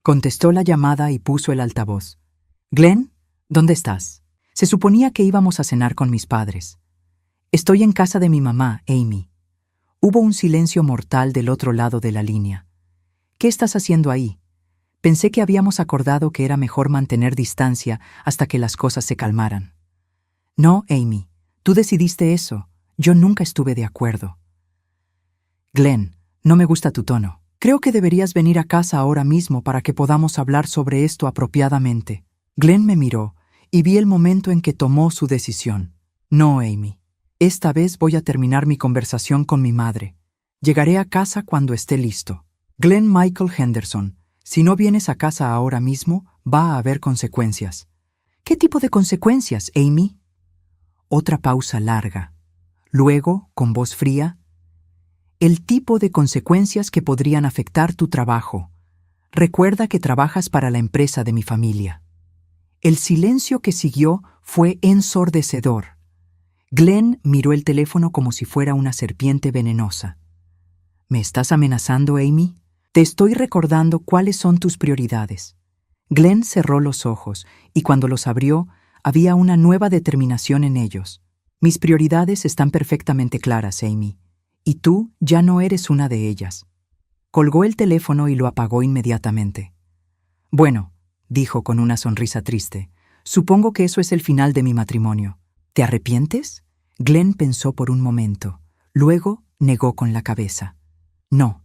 Contestó la llamada y puso el altavoz. Glenn, ¿dónde estás? Se suponía que íbamos a cenar con mis padres. Estoy en casa de mi mamá, Amy. Hubo un silencio mortal del otro lado de la línea. ¿Qué estás haciendo ahí? Pensé que habíamos acordado que era mejor mantener distancia hasta que las cosas se calmaran. No, Amy, tú decidiste eso. Yo nunca estuve de acuerdo. Glenn, no me gusta tu tono. Creo que deberías venir a casa ahora mismo para que podamos hablar sobre esto apropiadamente. Glenn me miró y vi el momento en que tomó su decisión. No, Amy. Esta vez voy a terminar mi conversación con mi madre. Llegaré a casa cuando esté listo. Glenn Michael Henderson, si no vienes a casa ahora mismo, va a haber consecuencias. ¿Qué tipo de consecuencias, Amy? Otra pausa larga. Luego, con voz fría, el tipo de consecuencias que podrían afectar tu trabajo. Recuerda que trabajas para la empresa de mi familia. El silencio que siguió fue ensordecedor. Glenn miró el teléfono como si fuera una serpiente venenosa. ¿Me estás amenazando, Amy? Te estoy recordando cuáles son tus prioridades. Glenn cerró los ojos y cuando los abrió, había una nueva determinación en ellos. Mis prioridades están perfectamente claras, Amy, y tú ya no eres una de ellas. Colgó el teléfono y lo apagó inmediatamente. Bueno, dijo con una sonrisa triste, supongo que eso es el final de mi matrimonio. ¿Te arrepientes? Glenn pensó por un momento. Luego negó con la cabeza. No,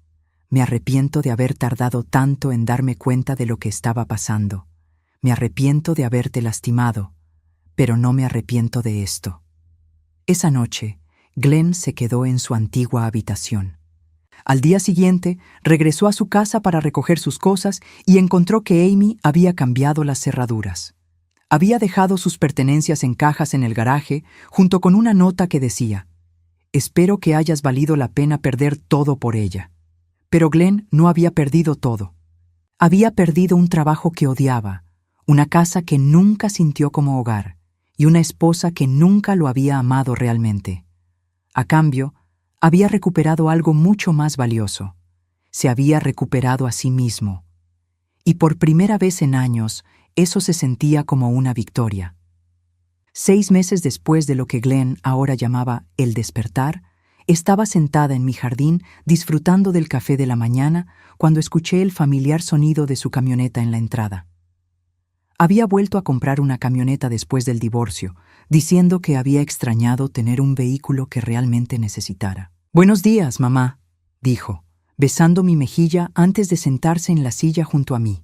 me arrepiento de haber tardado tanto en darme cuenta de lo que estaba pasando. Me arrepiento de haberte lastimado, pero no me arrepiento de esto. Esa noche, Glenn se quedó en su antigua habitación. Al día siguiente, regresó a su casa para recoger sus cosas y encontró que Amy había cambiado las cerraduras. Había dejado sus pertenencias en cajas en el garaje, junto con una nota que decía: «Espero que hayas valido la pena perder todo por ella». Pero Glenn no había perdido todo. Había perdido un trabajo que odiaba, una casa que nunca sintió como hogar y una esposa que nunca lo había amado realmente. A cambio, había recuperado algo mucho más valioso. Se había recuperado a sí mismo. Y por primera vez en años, eso se sentía como una victoria. 6 meses después de lo que Glenn ahora llamaba el despertar, estaba sentada en mi jardín disfrutando del café de la mañana cuando escuché el familiar sonido de su camioneta en la entrada. Había vuelto a comprar una camioneta después del divorcio, diciendo que había extrañado tener un vehículo que realmente necesitara. «Buenos días, mamá», dijo, besando mi mejilla antes de sentarse en la silla junto a mí.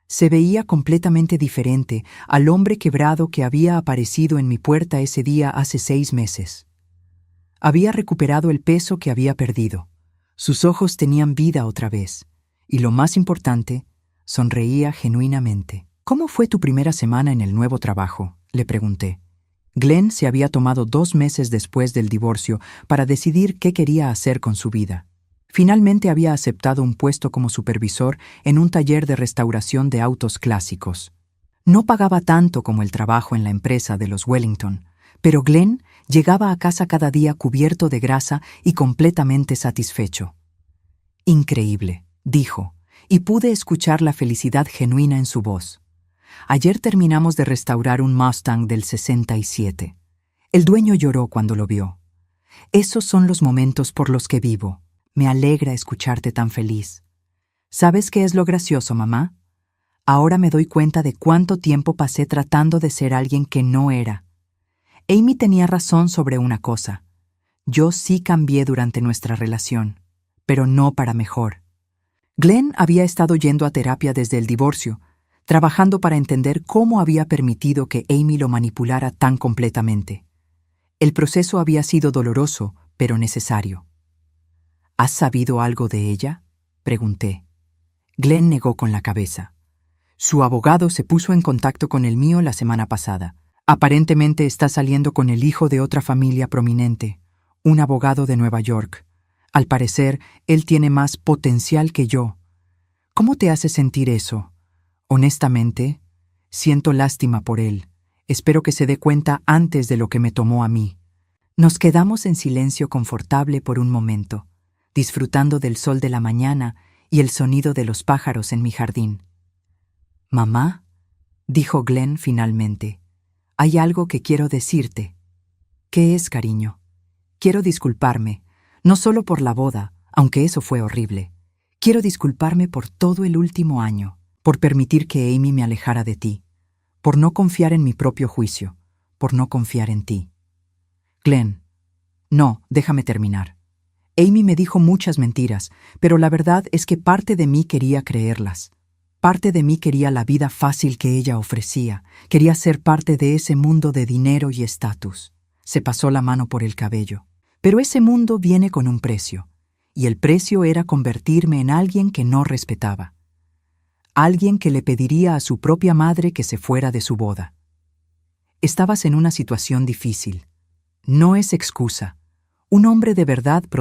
Se veía completamente diferente al hombre quebrado que había aparecido en mi puerta ese día hace 6 meses. Había recuperado el peso que había perdido. Sus ojos tenían vida otra vez. Y lo más importante, sonreía genuinamente. «¿Cómo fue tu primera semana en el nuevo trabajo?», le pregunté. Glenn se había tomado 2 meses después del divorcio para decidir qué quería hacer con su vida. Finalmente había aceptado un puesto como supervisor en un taller de restauración de autos clásicos. No pagaba tanto como el trabajo en la empresa de los Wellington, pero Glenn llegaba a casa cada día cubierto de grasa y completamente satisfecho. «Increíble», dijo, y pude escuchar la felicidad genuina en su voz. «Ayer terminamos de restaurar un Mustang del 67. El dueño lloró cuando lo vio. Esos son los momentos por los que vivo. Me alegra escucharte tan feliz. ¿Sabes qué es lo gracioso, mamá? Ahora me doy cuenta de cuánto tiempo pasé tratando de ser alguien que no era. Amy tenía razón sobre una cosa. Yo sí cambié durante nuestra relación, pero no para mejor. Glenn había estado yendo a terapia desde el divorcio, trabajando para entender cómo había permitido que Amy lo manipulara tan completamente. El proceso había sido doloroso, pero necesario. ¿Has sabido algo de ella?, pregunté. Glenn negó con la cabeza. Su abogado se puso en contacto con el mío la semana pasada. Aparentemente está saliendo con el hijo de otra familia prominente, un abogado de Nueva York. Al parecer, él tiene más potencial que yo. ¿Cómo te hace sentir eso? Honestamente, siento lástima por él. Espero que se dé cuenta antes de lo que me tomó a mí. Nos quedamos en silencio confortable por un momento, disfrutando del sol de la mañana y el sonido de los pájaros en mi jardín. «Mamá», dijo Glenn finalmente, «hay algo que quiero decirte». «¿Qué es, cariño?» «Quiero disculparme, no solo por la boda, aunque eso fue horrible. Quiero disculparme por todo el último año, por permitir que Amy me alejara de ti, por no confiar en mi propio juicio, por no confiar en ti». «Glenn, no, déjame terminar. Amy me dijo muchas mentiras, pero la verdad es que parte de mí quería creerlas. Parte de mí quería la vida fácil que ella ofrecía, quería ser parte de ese mundo de dinero y estatus». Se pasó la mano por el cabello. «Pero ese mundo viene con un precio, y el precio era convertirme en alguien que no respetaba. Alguien que le pediría a su propia madre que se fuera de su boda. Estabas en una situación difícil. No es excusa. Un hombre de verdad